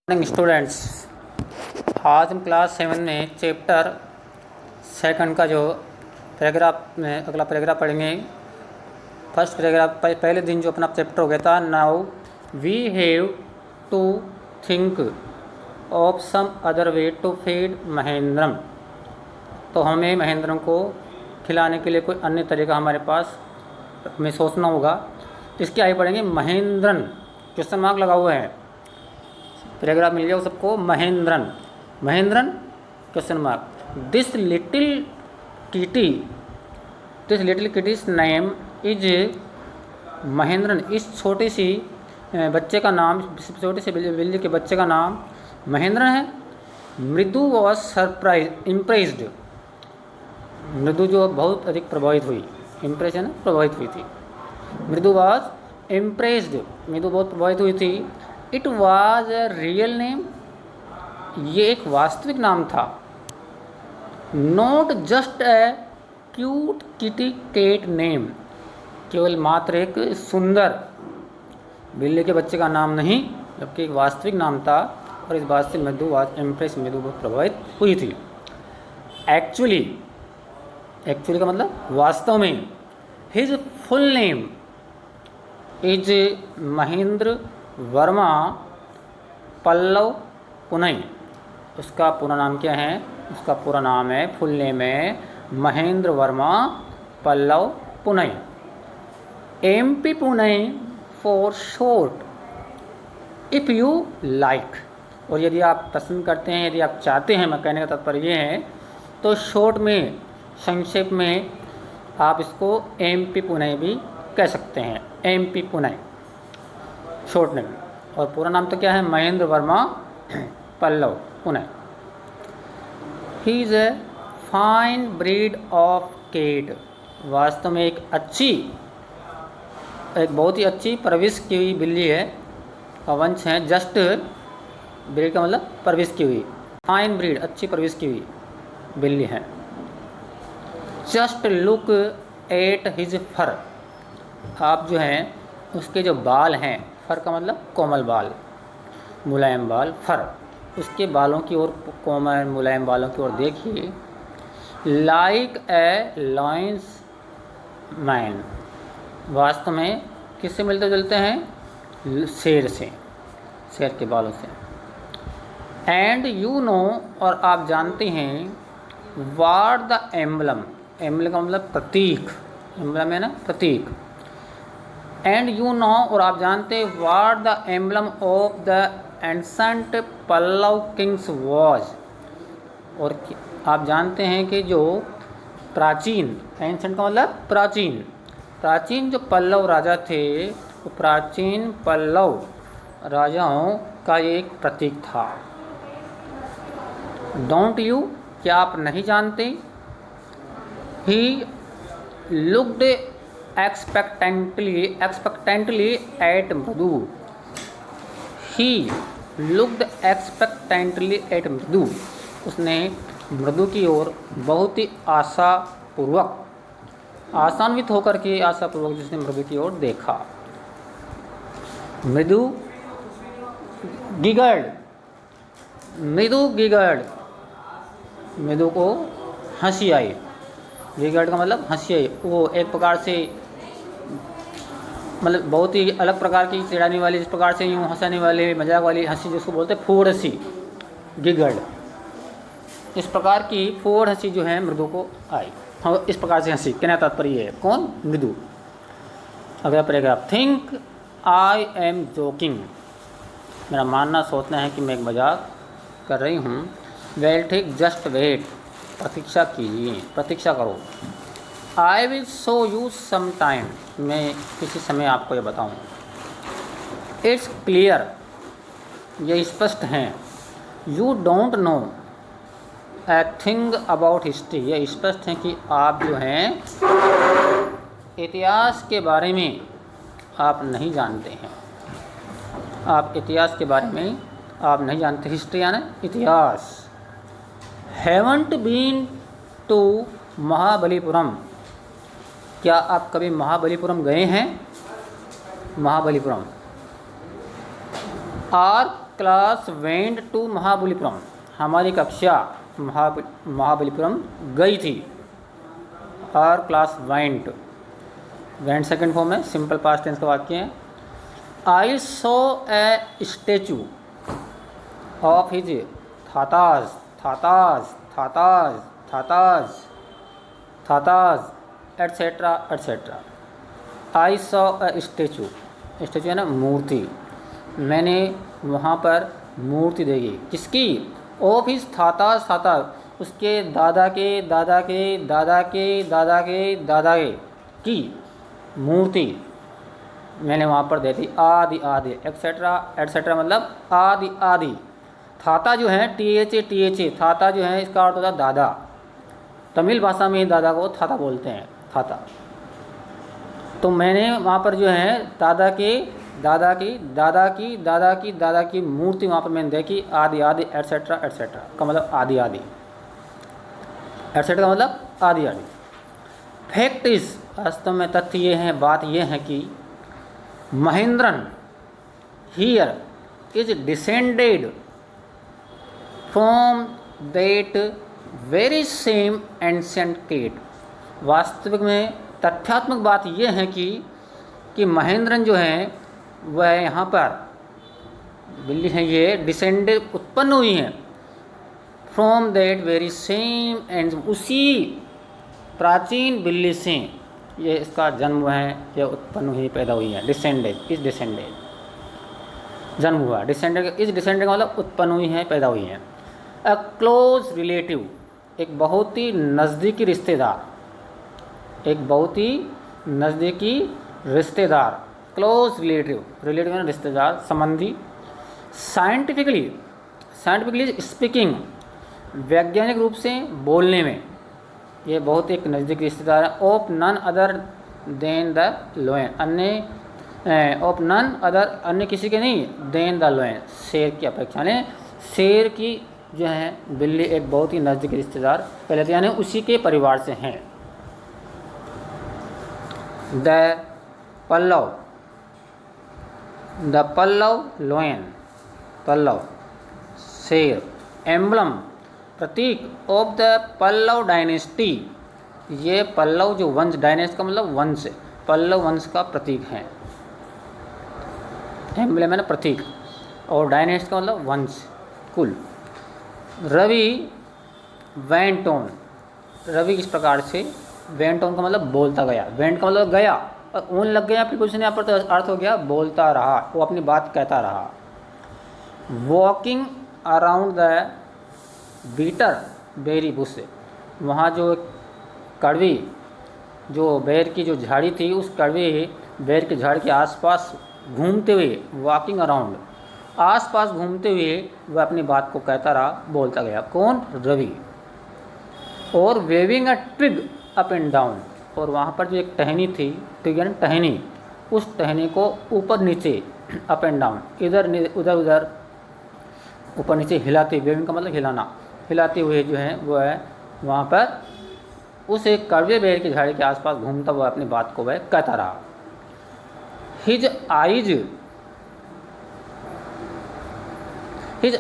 Morning students, आज हम class 7 में चैप्टर 2 का जो पैराग्राफ में अगला पैराग्राफ पढ़ेंगे। फर्स्ट पैराग्राफ पहले दिन जो अपना चैप्टर हो गया था, now we have to think of some other way to feed महेंद्रम। तो हमें महेंद्रम को खिलाने के लिए कोई अन्य तरीका हमारे पास हमें सोचना होगा। इसके आगे पढ़ेंगे महेंद्रन, क्वेश्चन मार्क लगा हुआ है। पैराग्राफ मिल गया सबको। Mahendran, Mahendran question mark. This little kitty's name is Mahendran. इस छोटी सी बच्चे का नाम, छोटी सी बिल्ली के बच्चे का नाम महेंद्रन है। मृदु वॉज सरप्राइज इम्प्रेस्ड। मृदु जो बहुत अधिक प्रभावित हुई, इम्प्रेस है ना, प्रभावित हुई थी। मृदु वॉज इम्प्रेस्ड, मृदु बहुत प्रभावित हुई थी। It was a real name, ये एक वास्तविक नाम था। Not just a cute kitty cat name, केवल मात्र एक सुंदर बिल्ली के बच्चे का नाम नहीं, जबकि एक वास्तविक नाम था। और इस बात से मृदु वॉज इम्प्रेस, मृदु बहुत प्रभावित हुई थी। एक्चुअली का मतलब वास्तव में। His full name is Mahendra Varma Pallava Punai. उसका पूरा नाम क्या है? उसका पूरा नाम है, फुल नेम है Mahendra Varma Pallava Punai. MP Punai for short. If you like, और यदि आप पसंद करते हैं, यदि आप चाहते हैं, मैं कहने का तात्पर्य ये है, तो शॉर्ट में, संक्षेप में आप इसको MP पुनई भी कह सकते हैं। MP पुनई शॉर्ट नेम, और पूरा नाम तो क्या है? Mahendra Varma Pallava Punai. He is a fine breed of cat. वास्तव में एक बहुत ही अच्छी परवरिश की हुई बिल्ली है, का वंश है। जस्ट ब्रीड का मतलब परवरिश की हुई, फाइन ब्रीड अच्छी परवरिश की हुई बिल्ली है। जस्ट लुक एट हिज फर। आप जो हैं उसके जो बाल हैं, फर का मतलब कोमल बाल, मुलायम बाल, फर, उसके बालों की ओर, कोमल मुलायम बालों की ओर देखिए। लाइक ए लॉयंस मैन, वास्तव में किससे मिलते जुलते हैं? शेर से, शेर के बालों से। एंड यू नो, और आप जानते हैं, वाट द एम्बलम, एम्बलम का मतलब प्रतीक, एम्बलम है ना प्रतीक। एंड यू नो, और आप जानते हैं, what the emblem of the ancient Pallava kings was, और आप जानते हैं कि जो प्राचीन, एंसेंट का मतलब प्राचीन, प्राचीन जो पल्लव राजा थे, वो प्राचीन पल्लव राजाओं का एक प्रतीक था। डोंट यू, क्या आप नहीं जानते? ही लुक्ड expectantly at मृदु। He looked expectantly at मृदु। उसने मृदु की ओर बहुत ही आशापूर्वक, आशान्वित होकर के, आशापूर्वक जिसने मृदु की ओर देखा। मृदु गिगर्ड, मृदु गिगर्ड, मृदु को हंसी आई। गिगर्ड का मतलब हंसी आई। वो एक प्रकार से, मतलब बहुत ही अलग प्रकार की चिढ़ाने वाली, जिस प्रकार से यूँ हंसाने वाली, मजाक वाली हंसी जिसको बोलते हैं फूड हंसी, गिगर्ड। इस प्रकार की फूड हंसी जो है मृदु को आई। हाँ, इस प्रकार से हंसी, कहना तात्पर्य है कौन? मृदु। अगला paragraph. Think I am joking, मेरा मानना, सोचना है कि मैं एक मजाक कर रही हूँ। वेल ठीक, जस्ट वेट, प्रतीक्षा कीजिए, प्रतीक्षा करो। I will show you some time, मैं किसी समय आपको ये बताऊँ। इट्स क्लियर, ये स्पष्ट हैं। You don't know a thing about history, ये स्पष्ट है कि आप जो हैं इतिहास के बारे में आप नहीं जानते हैं। आप इतिहास के बारे में आप नहीं जानते। हिस्ट्री यानी इतिहास। हैवंट बीन टू महाबलीपुरम, क्या आप कभी महाबलीपुरम गए हैं? Mahabalipuram. Our class went to Mahabalipuram, हमारी कक्षा महाबलीपुरम गई थी। Our class went second form है, सिंपल पास्ट टेंस का वाक्य है। I saw a statue of his थाताज थाताज थाताज थाताज थाताज etcetera etcetera. I saw a statue, statue है ना मूर्ति, मैंने वहाँ पर मूर्ति देखी। किसकी? ऑफ हिज थाताज थाताज, उसके दादा के दादा के दादा के दादा के दादा के की मूर्ति मैंने वहाँ पर देखी। आदि आदि एक्सेट्रा एटसेट्रा मतलब आदि आदि। थाता जो है THA थाता जो है इसका अर्थ होता है दादा। तमिल भाषा में दादा को थाता बोलते हैं, थाता। तो मैंने वहाँ पर जो है दादा के दादा की दादा की दादा की दादा की मूर्ति वहाँ पर मैंने देखी। आदि आदि एटसेट्रा एटसेट्रा का मतलब आदि आदि, एटसेट्रा का मतलब आदि आदि। फैक्ट इज, वास्तव में तथ्य ये है, बात ये है कि Mahendran here is descended from that very same ancient cat. वास्तविक में तथ्यात्मक बात यह है कि महेंद्रन जो है वह यहाँ पर बिल्ली है, ये डिसेंडेड उत्पन्न हुई हैं from that very same and, उसी प्राचीन बिल्ली से ये इसका जन्म है, यह उत्पन्न हुई पैदा हुई है। डिसेंडेड इज डिसेंडेड जन्म हुआ, डिसेंडेड इज डिसेंडेड का मतलब उत्पन्न हुई है पैदा हुई है। अ क्लोज रिलेटिव, एक बहुत ही नज़दीकी रिश्तेदार, एक बहुत ही नज़दीकी रिश्तेदार। क्लोज रिलेटिव, रिलेटिव में रिश्तेदार संबंधी। साइंटिफिकली स्पीकिंग, वैज्ञानिक रूप से बोलने में ये बहुत एक नज़दीकी रिश्तेदार है। Of none other than the lion, अन्य ऑफ नन अदर, अन्य किसी के नहीं, देन द लोयन, शेर की अपेक्षा ने शेर की जो है बिल्ली एक बहुत ही नज़दीकी रिश्तेदार पहले, यानी उसी के परिवार से हैं। द पल्लव लोयन, पल्लव शेर। एम्बलम प्रतीक ऑफ द पल्लव डायनेस्टी, ये पल्लव जो वंश, डायनेस्टी का मतलब वंश, पल्लव वंश का प्रतीक है। एम्बलम है ना प्रतीक, और डायनेस्टी का मतलब वंश, कुल। रवि वेंट ऑन, रवि इस प्रकार से, वेंट ऑन का मतलब बोलता गया, वेंट का मतलब गया, और ऑन लग गया प्रीपोजिशन यहाँ पर, तो अर्थ हो गया बोलता रहा, वो अपनी बात कहता रहा। Walking around the bitter berry bush, वहाँ जो कड़वी, जो बेर की जो झाड़ी थी, उस कड़वी बेर की झाड़ी के आसपास घूमते हुए, वॉकिंग अराउंड, आसपास घूमते हुए वह अपनी बात को कहता रहा, बोलता गया। कौन? रवि। और waving a twig up and down, और वहाँ पर जो एक टहनी थी, ट्विग यानी टहनी, उस टहनी को ऊपर नीचे, अप एंड डाउन, इधर उधर उधर, ऊपर नीचे हिलाते, वेविंग का मतलब हिलाना, हिलाते हुए जो है वो है वहाँ पर उस एक कड़वे बेर की झाड़ी के आसपास घूमता हुआ अपनी बात को वह कहता रहा। हिज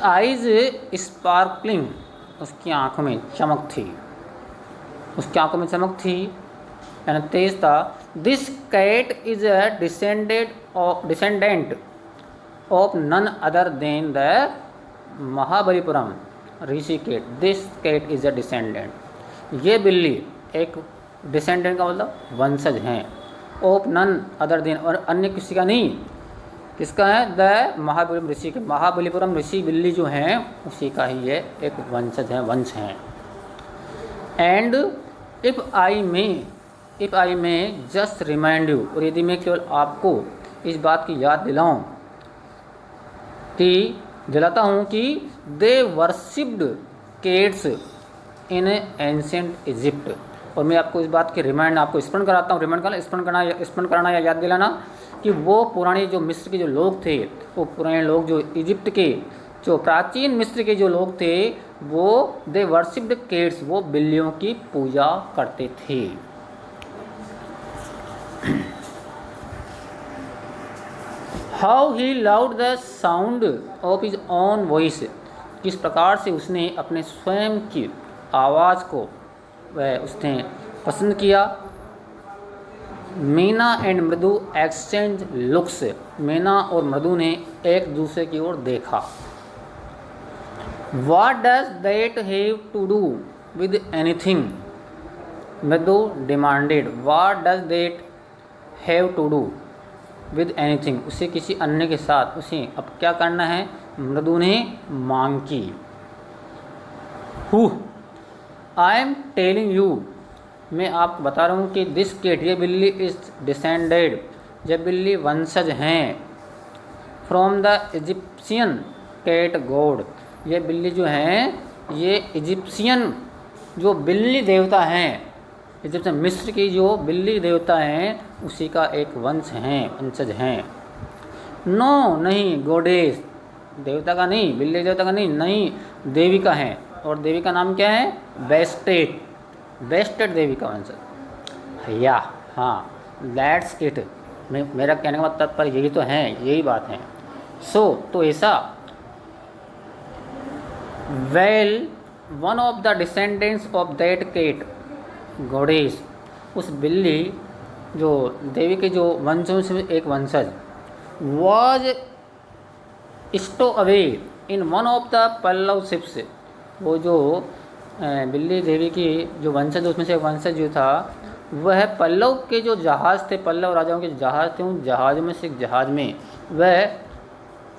आइज स्पार्कलिंग, उसकी आंखों में चमक थी, उसकी आंखों में चमक थी यानी तेज था। This cat is a descendant of none other than the Mahabalipuram Rishi cat. This cat is a descendant, ये बिल्ली एक डिसेंडेंट का मतलब वंशज हैं, ऑफ नन अदर देन, और अन्य किसी का नहीं, किसका है? द महाबलीपुरम ऋषि के, महाबलीपुरम ऋषि बिल्ली जो हैं उसी का ही ये एक वंशज है, वंश हैं। एंड इफ़ आई में जस्ट रिमाइंड यू, और यदि मैं केवल आपको इस बात की याद दिलाता हूँ कि दे वर्शिप्ड केट्स इन एंशिएंट इजिप्ट, और मैं आपको इस बात की रिमाइंड, आपको स्मरण कराता हूँ, स्मरण कराना या याद दिलाना कि वो पुराने जो मिस्र के जो लोग थे, वो पुराने लोग जो इजिप्ट के, जो प्राचीन मिस्र के जो लोग थे, वो दे वर्शिप्ड केट्स, वो बिल्लियों की पूजा करते थे। How he loud the sound of his own voice, किस प्रकार से उसने अपने स्वयं की आवाज़ को वह उसने पसंद किया। मीना एंड मृदु एक्सचेंज लुक्स, मीना और मृदु ने एक दूसरे की ओर देखा। What does that have to do with anything? मृदु demanded. What does that have to do with anything? उसे किसी अन्य के साथ उसे अब क्या करना है, मृदु ने मांग की। Who? I am telling you, मैं आपको बता रहा हूँ कि दिस कैट, ये बिल्ली इज डिसेंडेड, जब बिल्ली वंशज हैं, from the Egyptian cat god, ये बिल्ली जो हैं ये इजिप्शियन जो बिल्ली देवता हैं, इजिप्शियन मिस्र की जो बिल्ली देवता हैं उसी का एक वंशज हैं। नो नहीं, गोडेस देवता का नहीं, बिल्ली देवता का नहीं, देवी का है। और देवी का नाम क्या है, बेस्टेड देवी का वंशज। या हाँ, दैट्स इट, मेरा कहने का मतलब पर यही तो है, यही बात है। सो तो ऐसा well one of the descendants of that cat goddess, उस बिल्ली जो देवी के जो वंशों से एक वंशज, was stow away in one of the Pallava ships, वो जो बिल्ली देवी की जो वंशज उसमें से वंशज जो था वह पल्लव के जो जहाज़ थे, पल्लव राजाओं के जहाज़ थे, उन जहाज़ में से एक जहाज़ में वह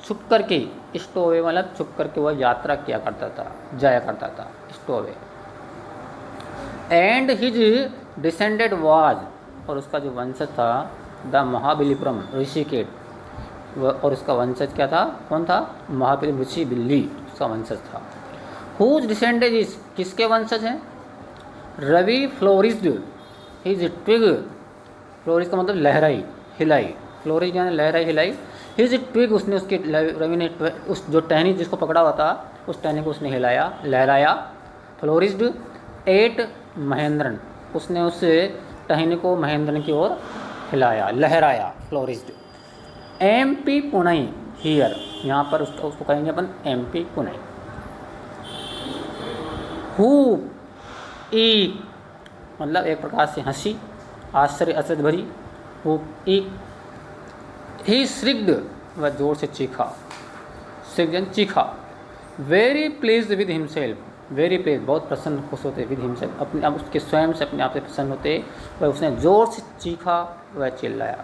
छुप करके, स्टोवे मतलब छुप करके वह यात्रा किया करता था, जाया करता था, स्टोवे। एंड हिज डिसेंडेड वाज, और उसका जो वंशज था द महाबलीपुरम ऋषिकेट, और उसका वंशज क्या था, कौन था, महाबली ऋषि बिल्ली उसका वंशज था। हुज डिसेंडेड इज, किसके वंशज हैं, Ravi flourished his twig, flourish का मतलब लहराई हिलाई, फ्लोरिस यानी लहराई हिलाई, हिज ट्विग उसने उसकी रवि ने उस जो टहनी जिसको पकड़ा हुआ था उस टहनी को उसने हिलाया लहराया। फ्लोरिस्ड एट महेंद्रन, उसने उस टहनी को महेंद्रन की ओर हिलाया लहराया, फ्लोरिस्ड। MP पुनई हियर, यहाँ पर उसको कहेंगे अपन MP पुनई। हु ई मतलब एक प्रकार से हंसी, आश्चर्य असद भरी, हु ई। ही श्रिग्ड, वह जोर से चीखा, श्रिग्ड चीखा। Very pleased with himself, very please बहुत प्रसन्न खुश होते, विद हिमसेल्फ अपने आप उसके स्वयं से अपने आप से प्रसन्न होते, वह उसने जोर से चीखा, वह चिल्लाया।